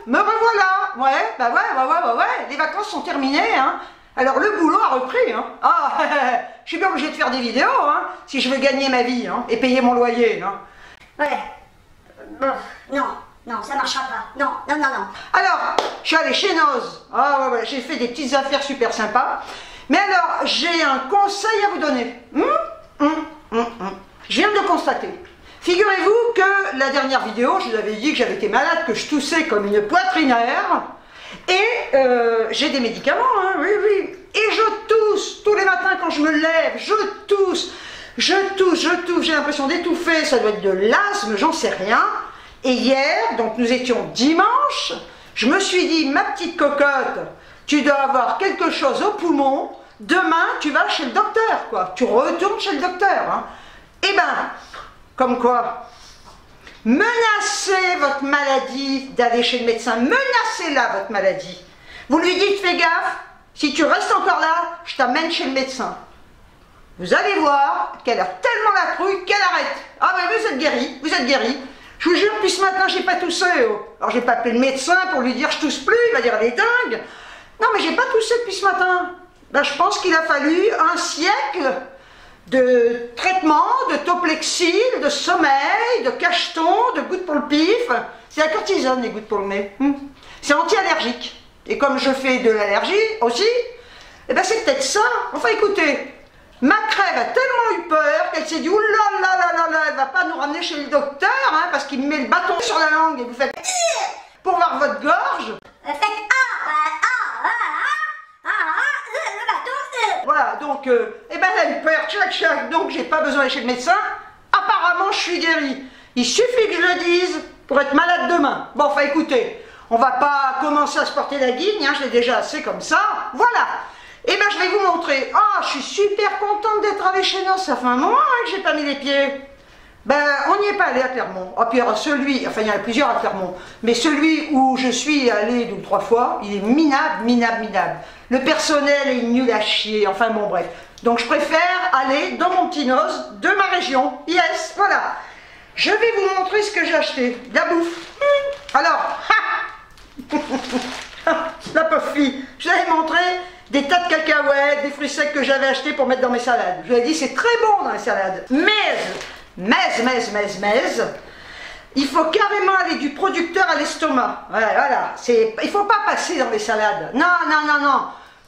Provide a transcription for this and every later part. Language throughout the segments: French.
me revoilà. Ouais, les vacances sont terminées, hein. Alors le boulot a repris, hein. Ah, je suis bien obligée de faire des vidéos, hein, si je veux gagner ma vie, hein, et payer mon loyer, hein. Ouais. Bon, non, ça marchera pas. Non. Alors, je suis allée chez Noz. Ah ouais, j'ai fait des petites affaires super sympas. Mais alors, j'ai un conseil à vous donner. Je viens de le constater. Figurez-vous que la dernière vidéo, je vous avais dit que j'avais été malade, que je toussais comme une poitrinaire. Et j'ai des médicaments, hein, oui. Et je tousse tous les matins quand je me lève. Je tousse. J'ai l'impression d'étouffer. Ça doit être de l'asthme, j'en sais rien. Et hier, donc nous étions dimanche, je me suis dit, ma petite cocotte, tu dois avoir quelque chose au poumon. Demain, tu vas chez le docteur, quoi. Tu retournes chez le docteur, hein. Eh ben, comme quoi, menacez votre maladie d'aller chez le médecin. Menacez-la, votre maladie. Vous lui dites, fais gaffe, si tu restes encore là, je t'amène chez le médecin. Vous allez voir qu'elle a tellement la trouille qu'elle arrête. Ah ben, vous êtes guéri. Je vous jure, depuis ce matin, j'ai pas toussé. Oh. Alors, j'ai pas appelé le médecin pour lui dire, je tousse plus, il va dire, elle est dingue. Non, mais j'ai pas toussé depuis ce matin. Ben, je pense qu'il a fallu un siècle de traitement, de toplexil, de sommeil, de cacheton, de gouttes pour le pif. C'est la cortisone, les gouttes pour le nez. C'est anti-allergique. Et comme je fais de l'allergie aussi, eh ben c'est peut-être ça. Enfin, écoutez, ma crève a tellement eu peur qu'elle s'est dit, ouh là, elle va pas nous ramener chez le docteur, hein, parce qu'il me met le bâton sur la langue et vous faites pour voir votre gorge. Faites le bâton. Voilà, donc, eh ben elle a eu peur, tchac, donc j'ai pas besoin d'aller chez le médecin. Apparemment, je suis guérie. Il suffit que je le dise pour être malade demain. Bon, enfin, écoutez, on va pas commencer à se porter la guigne, hein, je l'ai déjà assez comme ça. Voilà. Eh ben, je vais vous montrer. Ah, je suis super contente d'être allée chez nous. Ça fait un moment hein, que j'ai pas mis les pieds. Ben, on n'y est pas allé à Clermont. Ah, puis alors, celui, enfin, il y en a plusieurs à Clermont, mais celui où je suis allée 2 ou 3 fois, il est minable. Le personnel est nul à chier. Enfin, bon, bref. Donc, je préfère aller dans mon petit Noz de ma région. Yes, voilà. Je vais vous montrer ce que j'ai acheté. De la bouffe. Alors, la pauvre fille, je vous avais montré des tas de cacahuètes, des fruits secs que j'avais achetés pour mettre dans mes salades. Je vous avais dit, c'est très bon dans les salades. Mais, il faut carrément aller du producteur à l'estomac. Voilà. Il ne faut pas passer dans les salades. Non.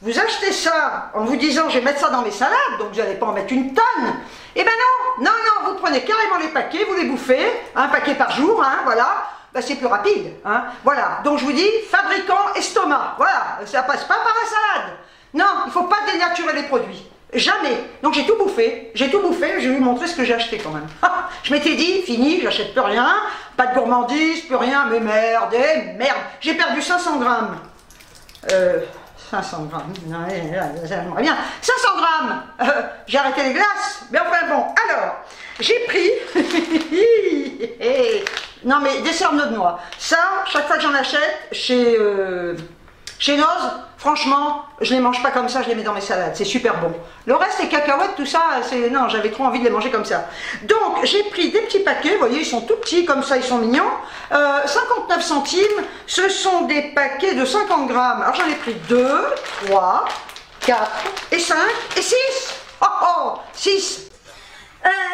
Vous achetez ça en vous disant, je vais mettre ça dans mes salades, donc vous n'allez pas en mettre une tonne. Eh ben non, vous prenez carrément les paquets, vous les bouffez, un paquet par jour, hein, voilà. Ben, c'est plus rapide, hein. Voilà. Donc je vous dis, fabricant estomac. Voilà, ça passe pas par la salade. Non, il ne faut pas dénaturer les produits. Jamais. Donc j'ai tout bouffé, je vais vous montrer ce que j'ai acheté quand même. Je m'étais dit, fini, j'achète plus rien, pas de gourmandise, plus rien, mais merde, j'ai perdu 500 grammes. 500 grammes, j'aimerais bien. 500 grammes, j'ai arrêté les glaces, mais enfin bon, alors, j'ai pris, non mais des cerneaux de noix. Ça, chaque fois que j'en achète, chez Noz, franchement, je les mange pas comme ça, je les mets dans mes salades, c'est super bon. Le reste, les cacahuètes, tout ça, non, j'avais trop envie de les manger comme ça. Donc, j'ai pris des petits paquets, vous voyez, ils sont tout petits, comme ça, ils sont mignons. 59 centimes, ce sont des paquets de 50 grammes. Alors, j'en ai pris 2, 3, 4, et 5, et 6. Oh, 6.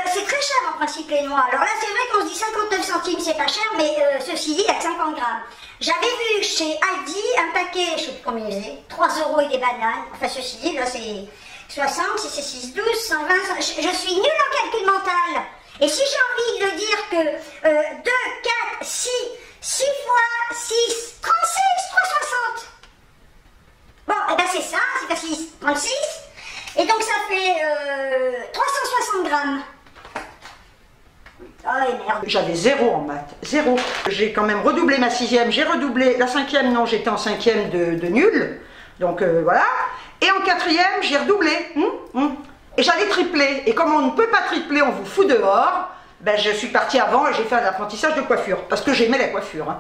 C'est très cher en principe les noix. Alors là c'est vrai qu'on se dit 59 centimes c'est pas cher, mais ceci dit il y a que 50 grammes. J'avais vu chez Aldi un paquet, je sais plus combien il faisait, 3 € et des bananes. Enfin ceci dit là c'est 60, si c'est 6, 12, 120, je suis nulle en calcul mental. Et si j'ai envie de dire que 2, 4, 6 fois 6, 36, 360. Bon, et ben c'est ça, c'est pas 6, 36. Et donc ça fait 360 grammes. Oh merde. J'avais 0 en maths, 0. J'ai quand même redoublé ma 6e, j'ai redoublé la 5e, non j'étais en 5e de nul. Donc voilà. Et en 4e j'ai redoublé. Et j'allais tripler. Et comme on ne peut pas tripler, on vous fout dehors. Ben je suis partie avant et j'ai fait un apprentissage de coiffure. Parce que j'aimais la coiffure. Hein.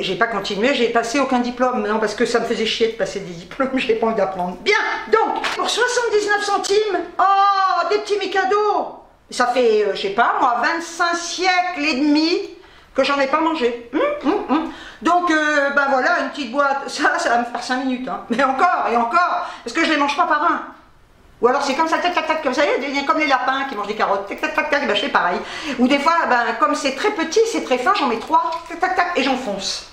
J'ai pas continué, j'ai passé aucun diplôme, non, parce que ça me faisait chier de passer des diplômes, j'ai pas envie d'apprendre. Bien, donc, pour 79 centimes, oh, des petits Mikado. Ça fait, je sais pas, moi, 25 siècles et demi que j'en ai pas mangé. Donc, bah, petite boîte, ça va me faire 5 minutes. Hein. Mais encore, et encore, parce que je les mange pas par un. Ou alors c'est comme ça, tac, tac, tac, comme ça, il y a comme les lapins qui mangent des carottes, tac, tac, tac, tac, ben je fais pareil. Ou des fois, ben, comme c'est très petit, c'est très fin, j'en mets 3, tac, tac, tac, et j'enfonce.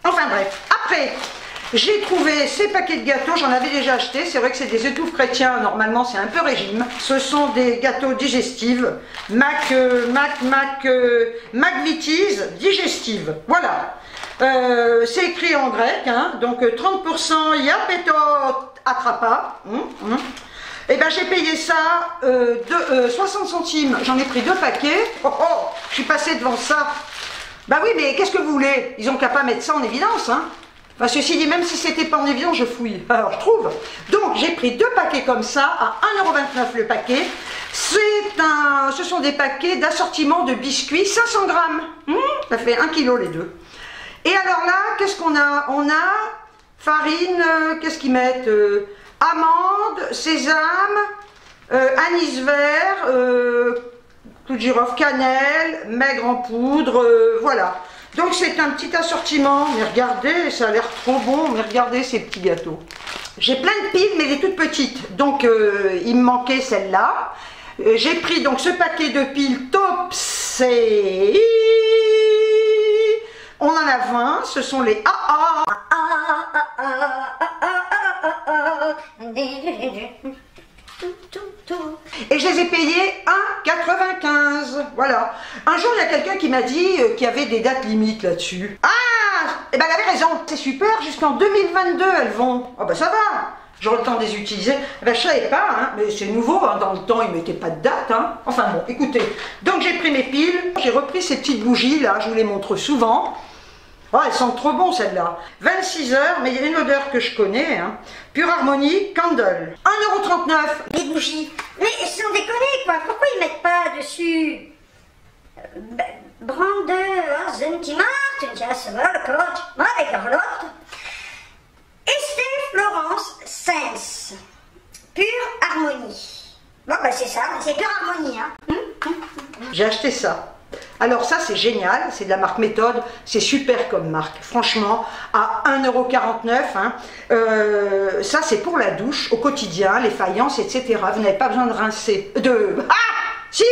Enfin bref, après, j'ai trouvé ces paquets de gâteaux, j'en avais déjà acheté, c'est vrai que c'est des étouffes chrétiens, normalement c'est un peu régime. Ce sont des gâteaux digestifs, McVitie's digestive, voilà. C'est écrit en grec, hein, donc 30% Iapeto Atrapa. Et ben j'ai payé ça 60 centimes, j'en ai pris 2 paquets. Oh, oh, je suis passée devant ça. Bah oui, mais qu'est-ce que vous voulez? Ils ont qu'à pas mettre ça en évidence, hein. Enfin, ceci dit, même si c'était pas en évidence, je fouille. Alors, je trouve. Donc, j'ai pris 2 paquets comme ça, à 1,29 € le paquet. Ce sont des paquets d'assortiment de biscuits, 500 grammes. Ça fait 1 kg les deux. Et alors là, qu'est-ce qu'on a? On a farine, qu'est-ce qu'ils mettent? Amandes, sésame, anis vert, clou de girofle, cannelle, maigre en poudre, voilà. Donc c'est un petit assortiment, mais regardez, ça a l'air trop bon, mais regardez ces petits gâteaux. J'ai plein de piles, mais les toutes petites, donc il me manquait celle-là. J'ai pris donc ce paquet de piles Topsy. On en a 20, ce sont les AA. Et je les ai payés 1,95. Voilà. Un jour, il y a quelqu'un qui m'a dit qu'il y avait des dates limites là-dessus. Ah, et ben elle avait raison. C'est super, jusqu'en 2022 elles vont. Ah ben ça va. J'aurai le temps de les utiliser. Eh ben je savais pas, hein, mais c'est nouveau. Hein, dans le temps, ils mettaient pas de date. Hein. Enfin bon, écoutez. Donc j'ai pris mes piles. J'ai repris ces petites bougies là. Je vous les montre souvent. Oh, elles sentent trop bon celles-là. 26 heures, mais il y a une odeur que je connais. Hein. Pure Harmonie Candle. 1,39 €. Les bougies. Mais sans déconner quoi, pourquoi ils mettent pas dessus Brande, Zentimark, Jasmine, Coach, Marie-Carlotte, Estée Florence Sens. Pure Harmonie. Bon bah c'est ça, c'est Pure Harmonie. Hein. J'ai acheté ça. Alors ça c'est génial, c'est de la marque Méthode, c'est super comme marque, franchement, à 1,49 €, hein. Ça c'est pour la douche, au quotidien, les faïences, etc. Vous n'avez pas besoin de rincer, si,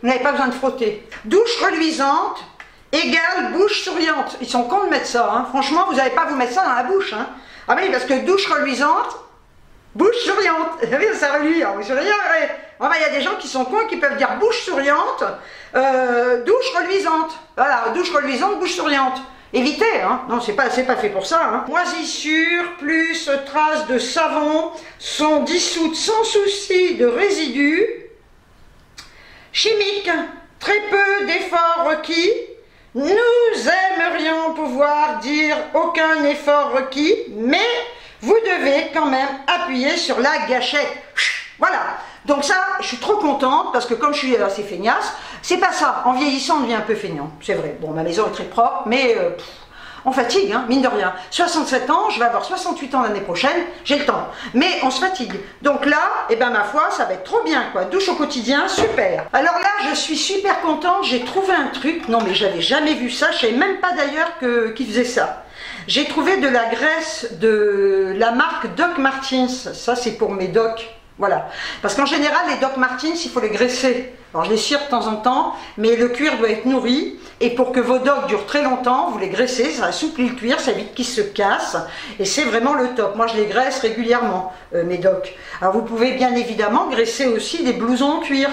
vous n'avez pas besoin de frotter. Douche reluisante égale bouche souriante, ils sont cons de mettre ça, hein. Franchement vous n'allez pas vous mettre ça dans la bouche, hein. Ah oui, parce que douche reluisante, bouche souriante, oui ça reluit, hein. Il y a des gens qui sont cons et qui peuvent dire bouche souriante, douche reluisante. Voilà, douche reluisante, bouche souriante. Évitez, hein. Non, c'est pas fait pour ça. Hein. Moisissure plus traces de savon sont dissoutes sans souci de résidus chimiques. Très peu d'efforts requis. Nous aimerions pouvoir dire aucun effort requis, mais vous devez quand même appuyer sur la gâchette. Voilà. Donc ça, je suis trop contente parce que comme je suis assez feignasse, c'est pas ça. En vieillissant, on devient un peu feignant. C'est vrai. Bon, ma maison est très propre, mais on fatigue, hein, mine de rien. 67 ans, je vais avoir 68 ans l'année prochaine, j'ai le temps. Mais on se fatigue. Donc là, eh ben ma foi, ça va être trop bien, quoi. Douche au quotidien, super. Alors là, je suis super contente. J'ai trouvé un truc. Non, mais j'avais jamais vu ça. Je savais même pas d'ailleurs qu'ils faisaient ça. J'ai trouvé de la graisse de la marque Doc Martens. Ça, c'est pour mes docs. Voilà, parce qu'en général les Doc Martens il faut les graisser. Alors je les cire de temps en temps, mais le cuir doit être nourri et pour que vos docs durent très longtemps, vous les graissez, ça assouplit le cuir, ça évite qu'ils se cassent et c'est vraiment le top. Moi je les graisse régulièrement mes docs. Alors vous pouvez bien évidemment graisser aussi des blousons en cuir.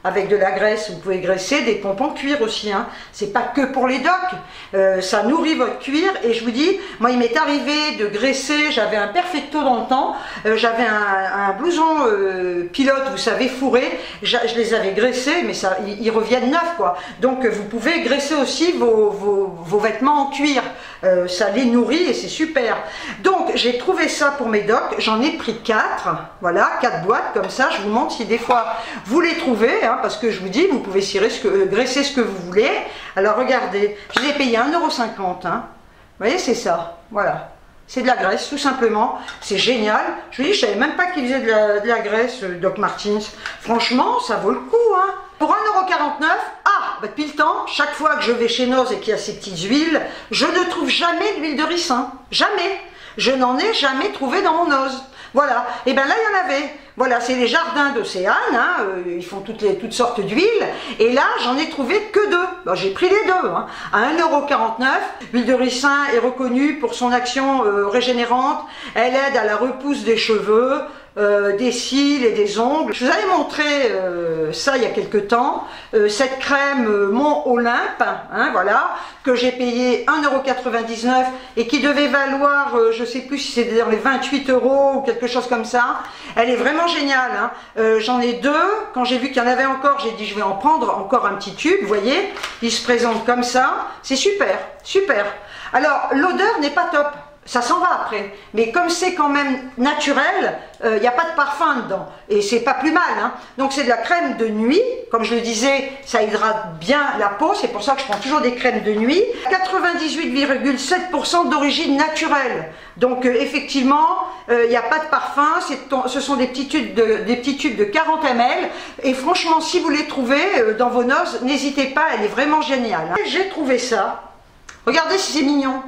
Avec de la graisse, vous pouvez graisser des pompes en cuir aussi, hein. C'est pas que pour les docs, ça nourrit votre cuir et je vous dis, moi il m'est arrivé de graisser, j'avais un perfecto dans le temps, j'avais un blouson pilote, vous savez, fourré, je les avais graissés, mais ça, ils reviennent neufs quoi. Donc vous pouvez graisser aussi vos vêtements en cuir, ça les nourrit et c'est super. Donc j'ai trouvé ça pour mes docs, j'en ai pris 4, voilà, 4 boîtes comme ça, je vous montre si des fois vous les trouvez, hein, parce que je vous dis, vous pouvez graisser ce que vous voulez. Alors regardez, je les ai payés 1,50 €. Hein. Vous voyez, c'est ça. Voilà. C'est de la graisse, tout simplement. C'est génial. Je vous dis, je savais même pas qu'ils faisaient de la graisse, Doc Martens. Franchement, ça vaut le coup. Hein. Pour 1,49 €, ah, depuis le temps, chaque fois que je vais chez Noz et qu'il y a ces petites huiles, je ne trouve jamais d'huile de ricin. Jamais. Je n'en ai jamais trouvé dans mon Noz. Voilà. Et bien là, il y en avait. Voilà, c'est les jardins d'Océane, hein, ils font toutes sortes d'huiles. Et là, j'en ai trouvé que 2. Bon, j'ai pris les 2, hein, à 1,49 €. L'huile de ricin est reconnue pour son action régénérante. Elle aide à la repousse des cheveux, des cils et des ongles. Je vous avais montré ça il y a quelques temps, cette crème Mont Olympe, hein, voilà, que j'ai payé 1,99 € et qui devait valoir, je ne sais plus si c'était dans les 28 € ou quelque chose comme ça. Elle est vraiment géniale, hein. J'en ai 2. Quand j'ai vu qu'il y en avait encore, j'ai dit je vais en prendre encore un petit tube. Vous voyez, il se présente comme ça. C'est super, super. Alors l'odeur n'est pas top. Ça s'en va après, mais comme c'est quand même naturel, il n'y a pas de parfum dedans, et c'est pas plus mal, hein. Donc c'est de la crème de nuit, comme je le disais, ça hydrate bien la peau, c'est pour ça que je prends toujours des crèmes de nuit. 98,7% d'origine naturelle, donc effectivement, il n'y a pas de parfum, ce sont des petits tubes de 40 ml, et franchement, si vous les trouvez dans vos Noz, n'hésitez pas, elle est vraiment géniale, hein. J'ai trouvé ça, regardez si c'est mignon.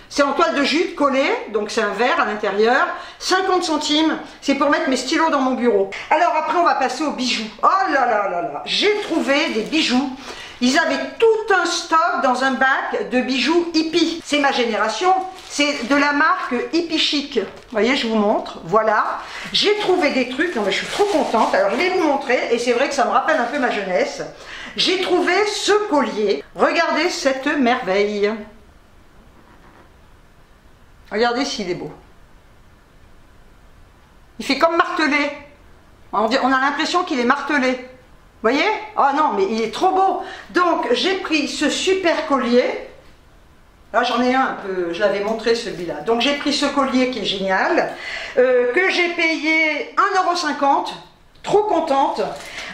C'est en toile de jute collée, donc c'est un verre à l'intérieur, 50 centimes, c'est pour mettre mes stylos dans mon bureau. Alors après on va passer aux bijoux. Oh là là là là, j'ai trouvé des bijoux. Ils avaient tout un stock dans un bac de bijoux hippie. C'est ma génération, c'est de la marque Hippie Chic. Vous voyez, je vous montre, voilà. J'ai trouvé des trucs, non mais je suis trop contente, alors je vais vous montrer, et c'est vrai que ça me rappelle un peu ma jeunesse. J'ai trouvé ce collier, regardez cette merveille. Regardez s'il est beau. Il fait comme martelé. On a l'impression qu'il est martelé. Vous voyez? Oh non, mais il est trop beau. Donc, j'ai pris ce super collier. Là, j'en ai un peu, je l'avais montré celui-là. Donc, j'ai pris ce collier qui est génial, que j'ai payé 1,50 €. Trop contente.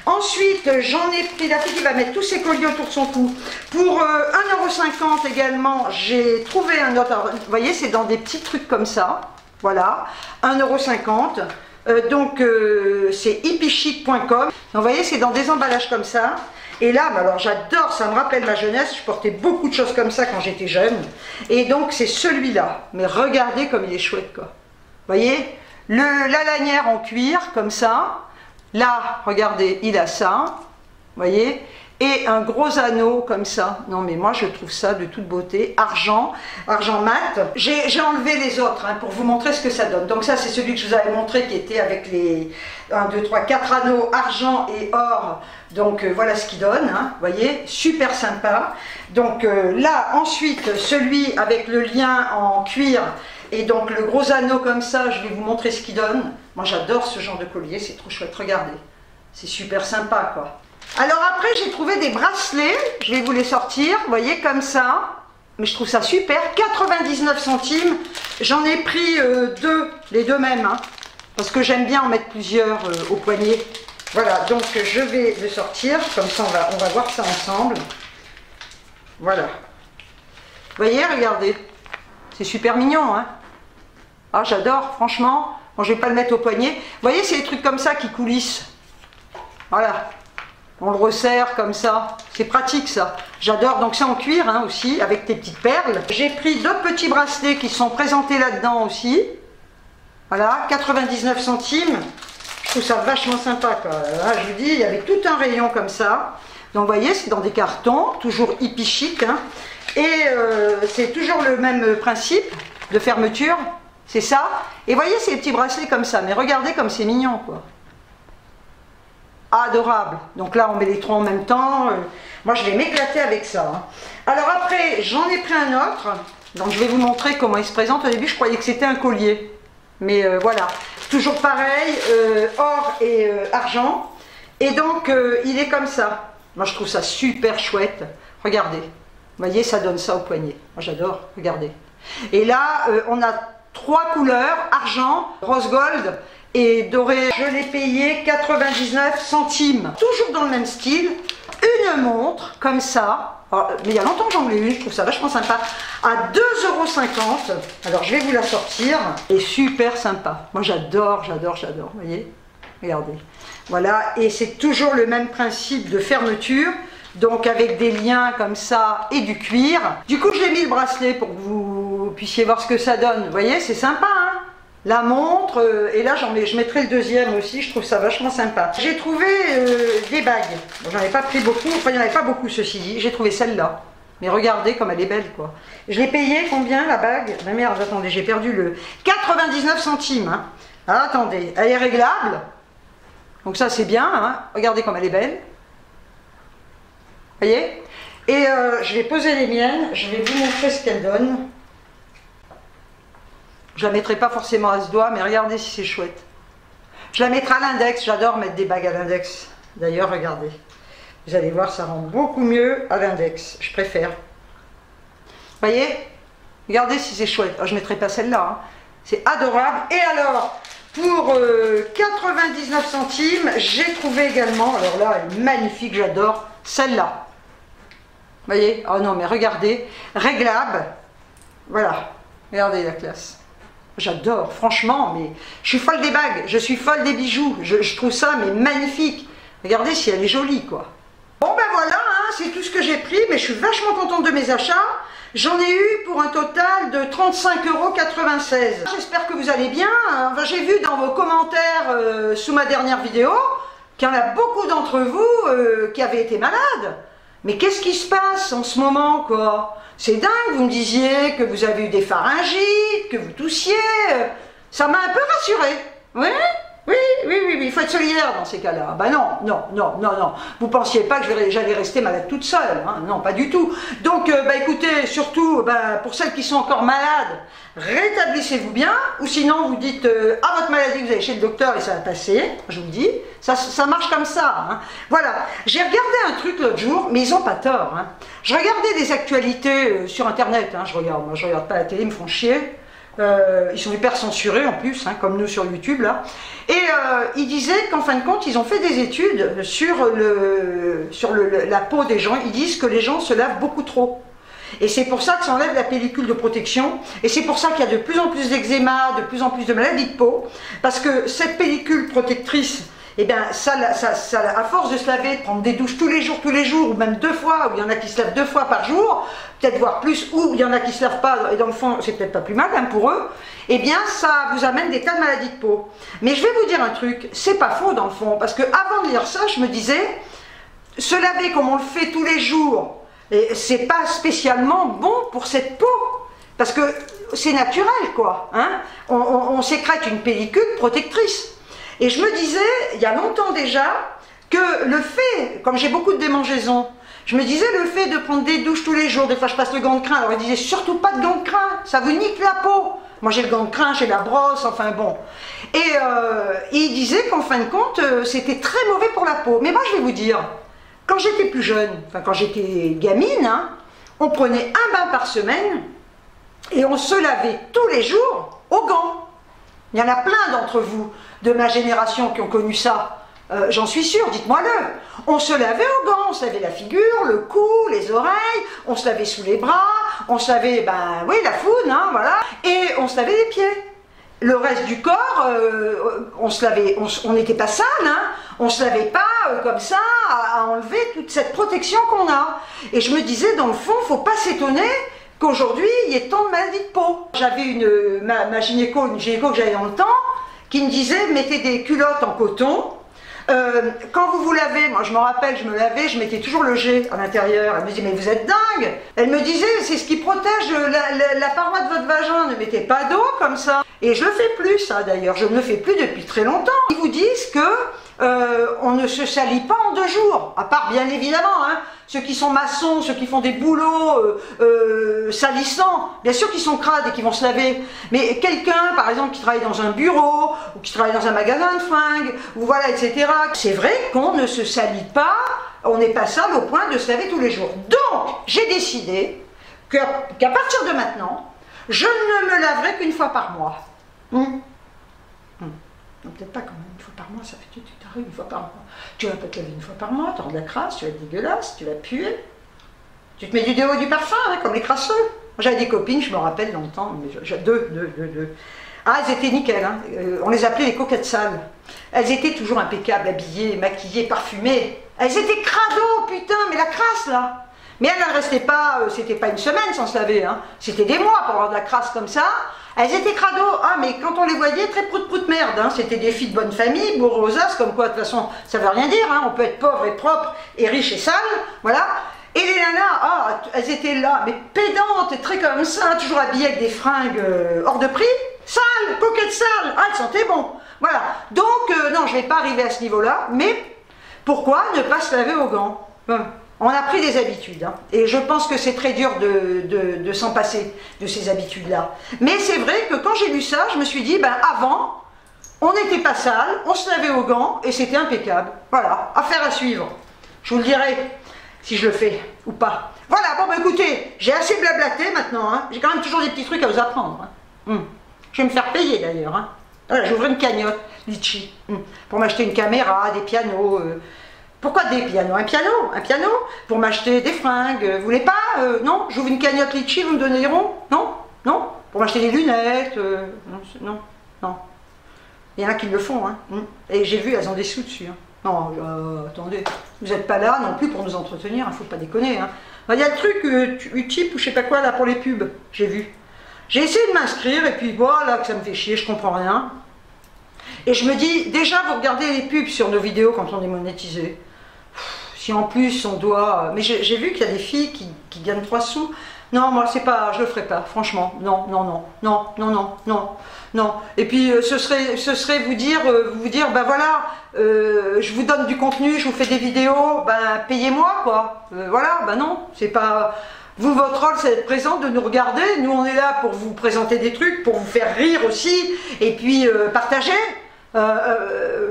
Ensuite, j'en ai pris, la fille qui va mettre tous ses colliers autour de son cou. Pour 1,50 € également, j'ai trouvé un autre. Alors, vous voyez, c'est dans des petits trucs comme ça. Voilà, 1,50 €. Donc, c'est hippiechic.com. Vous voyez, c'est dans des emballages comme ça. Et là, alors j'adore, ça me rappelle ma jeunesse. Je portais beaucoup de choses comme ça quand j'étais jeune. Et donc, c'est celui-là. Mais regardez comme il est chouette, quoi. Vous voyez, la lanière en cuir, comme ça. Là, regardez, il a ça, vous voyez, et un gros anneau comme ça. Non mais moi je trouve ça de toute beauté, argent mat. J'ai enlevé les autres, hein, pour vous montrer ce que ça donne. Donc ça c'est celui que je vous avais montré qui était avec les 1, 2, 3, 4 anneaux argent et or. Donc voilà ce qu'il donne, hein, vous voyez, super sympa. Donc là ensuite celui avec le lien en cuir. Et donc le gros anneau comme ça, je vais vous montrer ce qu'il donne. Moi j'adore ce genre de collier, c'est trop chouette, regardez. C'est super sympa quoi. Alors après j'ai trouvé des bracelets, je vais vous les sortir, vous voyez comme ça. Mais je trouve ça super, 99 centimes. J'en ai pris 2, les 2 mêmes, hein, parce que j'aime bien en mettre plusieurs au poignet. Voilà, donc je vais le sortir, comme ça on va voir ça ensemble. Voilà. Vous voyez, regardez. C'est super mignon, hein. Ah, j'adore, franchement. Bon, je vais pas le mettre au poignet. Vous voyez, c'est des trucs comme ça qui coulissent. Voilà. On le resserre comme ça. C'est pratique, ça. J'adore. Donc, c'est en cuir, hein, aussi, avec tes petites perles. J'ai pris 2 petits bracelets qui sont présentés là-dedans aussi. Voilà, 99 centimes. Je trouve ça vachement sympa, quoi. Là, je vous dis, il y avait tout un rayon comme ça. Donc, vous voyez, c'est dans des cartons, toujours hippie chic, hein. Et c'est toujours le même principe de fermeture, c'est ça. Et voyez ces petits bracelets comme ça, mais regardez comme c'est mignon, quoi. Adorable. Donc là on met les 3 en même temps. Moi je vais m'éclater avec ça, hein. Alors après j'en ai pris un autre. Donc je vais vous montrer comment il se présente. Au début je croyais que c'était un collier. Mais voilà. Toujours pareil, or et argent. Et donc il est comme ça. Moi je trouve ça super chouette. Regardez. Vous voyez, ça donne ça au poignet. Moi, j'adore. Regardez. Et là, on a 3 couleurs, argent, rose gold et doré. Je l'ai payé 99 centimes. Toujours dans le même style. Une montre, comme ça. Alors, mais il y a longtemps que j'en ai une. Je trouve ça vachement sympa. À 2,50 €. Alors, je vais vous la sortir. Et super sympa. Moi, j'adore, j'adore, j'adore. Vous voyez? Regardez. Voilà. Et c'est toujours le même principe de fermeture. donc avec des liens comme ça et du cuir. Du coup, j'ai mis le bracelet pour que vous puissiez voir ce que ça donne. Vous voyez, c'est sympa, hein? La montre, et là je mettrai le deuxième aussi, je trouve ça vachement sympa. J'ai trouvé des bagues. Bon, j'en ai pas pris beaucoup, enfin il n'y en avait pas beaucoup ceci dit. J'ai trouvé celle-là. Mais regardez comme elle est belle, quoi. Je l'ai payée combien la bague? La merde, attendez, j'ai perdu le 99 centimes. Hein. Ah, attendez, elle est réglable. Donc ça c'est bien, hein. Regardez comme elle est belle. Vous voyez? Et je vais poser les miennes, je vais vous montrer ce qu'elle donne. Je la mettrai pas forcément à ce doigt, mais regardez si c'est chouette. Je la mettrai à l'index, j'adore mettre des bagues à l'index. D'ailleurs, regardez. Vous allez voir, ça rend beaucoup mieux à l'index, je préfère. Vous voyez? Regardez si c'est chouette. Oh, je ne mettrai pas celle-là, hein. C'est adorable. Et alors, pour 99 centimes, j'ai trouvé également, alors là, elle est magnifique, j'adore, celle-là. Vous voyez? Oh non, mais regardez, réglable. Voilà, regardez la classe. J'adore, franchement, mais je suis folle des bagues, je suis folle des bijoux, je trouve ça mais magnifique. Regardez si elle est jolie, quoi. Bon ben voilà, hein, c'est tout ce que j'ai pris, mais je suis vachement contente de mes achats. J'en ai eu pour un total de 35,96 €. J'espère que vous allez bien. Enfin, j'ai vu dans vos commentaires sous ma dernière vidéo qu'il y en a beaucoup d'entre vous qui avaient été malades. Mais qu'est-ce qui se passe en ce moment, quoi? C'est dingue, vous me disiez que vous avez eu des pharyngites, que vous toussiez. Ça m'a un peu rassurée. Oui, il faut être solidaire dans ces cas-là. Ben non. Vous pensiez pas que j'allais rester malade toute seule, hein? Non, pas du tout. Donc, écoutez, surtout, pour celles qui sont encore malades, rétablissez-vous bien, ou sinon vous dites à votre maladie, vous allez chez le docteur et ça va passer, je vous le dis, ça marche comme ça. Hein. Voilà, j'ai regardé un truc l'autre jour, mais ils n'ont pas tort. Hein. Je regardais des actualités sur internet, hein, moi je regarde pas la télé, ils me font chier. Ils sont hyper censurés en plus, hein, comme nous sur YouTube là. Et ils disaient qu'en fin de compte, ils ont fait des études sur la peau des gens. Ils disent que les gens se lavent beaucoup trop. Et c'est pour ça que ça enlève la pellicule de protection. Et c'est pour ça qu'il y a de plus en plus d'eczéma, de plus en plus de maladies de peau. Parce que cette pellicule protectrice, eh bien, à force de se laver, de prendre des douches tous les jours, ou même 2 fois, ou il y en a qui se lavent 2 fois par jour, peut-être voire plus, ou il y en a qui se lavent pas, et dans le fond, c'est peut-être pas plus mal hein, pour eux, eh bien, ça vous amène des tas de maladies de peau. Mais je vais vous dire un truc, c'est pas faux dans le fond, parce que avant de lire ça, je me disais, se laver comme on le fait tous les jours, c'est pas spécialement bon pour cette peau, parce que c'est naturel, quoi. Hein, on sécrète une pellicule protectrice. Et je me disais, il y a longtemps déjà, que le fait, comme j'ai beaucoup de démangeaisons, je me disais le fait de prendre des douches tous les jours, des fois je passe le gant de crin, alors ils disaient surtout pas de gant de crin, ça vous nique la peau. Moi j'ai le gant de crin, j'ai la brosse, enfin bon. Et ils disaient qu'en fin de compte, c'était très mauvais pour la peau. Mais moi je vais vous dire, quand j'étais plus jeune, enfin quand j'étais gamine, hein, on prenait un bain par semaine et on se lavait tous les jours aux gants. Il y en a plein d'entre vous de ma génération qui ont connu ça. J'en suis sûre, dites-moi-le. On se lavait aux gants, on se lavait la figure, le cou, les oreilles, on se lavait sous les bras, on se lavait, la foune, hein, voilà, et on se lavait les pieds. Le reste du corps, on se lavait, on n'était pas sale, hein, on se lavait pas comme ça à enlever toute cette protection qu'on a. Et je me disais, dans le fond, faut pas s'étonner qu'aujourd'hui, il y ait tant de maladies de peau. J'avais ma gynéco, une gynéco que j'avais dans le temps, qui me disait, mettez des culottes en coton. Quand vous vous lavez, moi je me rappelle, je me lavais, je mettais toujours le jet à l'intérieur. Elle me disait, mais vous êtes dingue. Elle me disait, c'est ce qui protège la paroi de votre vagin, ne mettez pas d'eau comme ça. Et je le fais plus, ça d'ailleurs, je ne le fais plus depuis très longtemps. Ils vous disent que on ne se salit pas en 2 jours, à part bien évidemment, hein, ceux qui sont maçons, ceux qui font des boulots salissants, bien sûr qu'ils sont crades et qu'ils vont se laver. Mais quelqu'un, par exemple, qui travaille dans un bureau, ou qui travaille dans un magasin de fringues, ou voilà, etc. C'est vrai qu'on ne se salit pas, on n'est pas sale au point de se laver tous les jours. Donc, j'ai décidé qu'à partir de maintenant, je ne me laverai qu'une fois par mois. Non, peut-être pas quand même, 1 fois par mois, ça fait tu t'arrives 1 fois par mois. Tu vas pas te laver 1 fois par mois, tu auras de la crasse, tu vas être dégueulasse, tu vas puer. Tu te mets du déo et du parfum, hein, comme les crasseux. J'avais des copines, je me rappelle dans le temps, mais deux. Ah, elles étaient nickel, hein. On les appelait les coquettes sales. Elles étaient toujours impeccables, habillées, maquillées, parfumées. Elles étaient crado, putain, mais la crasse là. Mais elles ne restaient pas, c'était pas une semaine sans se laver, hein. C'était des mois pour avoir de la crasse comme ça. Elles étaient crado, ah mais quand on les voyait, très prout-prout merde, hein. C'était des filles de bonne famille, bourrosas, comme quoi de toute façon, ça veut rien dire, hein. On peut être pauvre et propre et riche et sale, voilà. Et les nanas, ah, elles étaient là, mais pédantes, et très comme ça, toujours habillées avec des fringues hors de prix, sales, coquettes sales, ah, elles sentaient bon. Voilà, donc non, je ne vais pas arriver à ce niveau-là, mais pourquoi ne pas se laver aux gants? On a pris des habitudes, hein, et je pense que c'est très dur de s'en passer de ces habitudes-là. Mais c'est vrai que quand j'ai lu ça, je me suis dit, ben avant, on n'était pas sale, on se lavait aux gants, et c'était impeccable. Voilà, affaire à suivre. Je vous le dirai si je le fais ou pas. Voilà, bon ben écoutez, j'ai assez blablaté maintenant, hein. J'ai quand même toujours des petits trucs à vous apprendre. Hein. Je vais me faire payer d'ailleurs. Hein. Voilà, j'ouvre une cagnotte, Litchi, pour m'acheter une caméra, des pianos. Pourquoi des pianos? Un piano pour m'acheter des fringues. Vous voulez pas? Non, j'ouvre une cagnotte Litchi, vous me donneront? Non, non, pour m'acheter des lunettes. Non, non. Il y en a qui le font, hein. Et j'ai vu, elles ont des sous dessus. Hein. Non, attendez, vous n'êtes pas là non plus pour nous entretenir, il ne faut pas déconner. Hein. Il y a le truc Utip ou je sais pas quoi là pour les pubs, j'ai vu. J'ai essayé de m'inscrire et puis voilà que ça me fait chier, je comprends rien. Et je me dis, déjà vous regardez les pubs sur nos vidéos quand on est monétisé. Si en plus on doit... Mais j'ai vu qu'il y a des filles qui gagnent 3 sous. Non, moi c'est pas, je le ferai pas, franchement. Non, non, non, non, non, non, non, non. Et puis ce serait vous dire, ben voilà, je vous donne du contenu, je vous fais des vidéos, ben payez-moi quoi. Voilà, ben non, c'est pas... Vous, votre rôle, c'est d'être présent, de nous regarder. Nous, on est là pour vous présenter des trucs, pour vous faire rire aussi, et puis partager.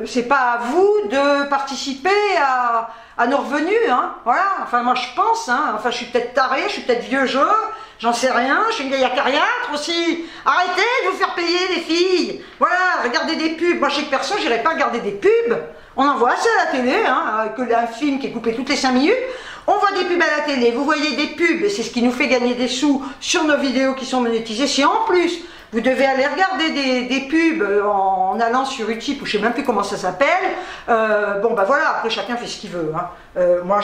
C'est pas à vous de participer à nos revenus, hein. Voilà, enfin moi je pense, hein. Enfin je suis peut-être taré, je suis peut-être vieux jeu, j'en sais rien, je suis une vieille acariâtre aussi. Arrêtez de vous faire payer les filles. Voilà, regardez des pubs. Moi je sais que perso, j'irai pas regarder des pubs. On en voit assez à la télé, hein, que un film qui est coupé toutes les 5 minutes. On voit des pubs à la télé, vous voyez des pubs, et c'est ce qui nous fait gagner des sous sur nos vidéos qui sont monétisées. Si en plus, vous devez aller regarder des pubs en allant sur Utip, ou je ne sais même plus comment ça s'appelle, bon ben voilà, après chacun fait ce qu'il veut. Hein. Moi,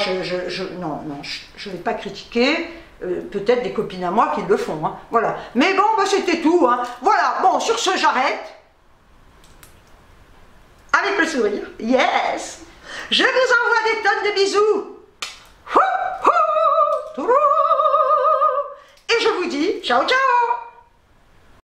non, je ne vais pas critiquer, peut-être des copines à moi qui le font. Hein. Voilà. Mais bon, ben, c'était tout. Hein. Voilà, bon, sur ce, j'arrête. Avec le sourire, yes. Je vous envoie des tonnes de bisous. Et je vous dis ciao ciao.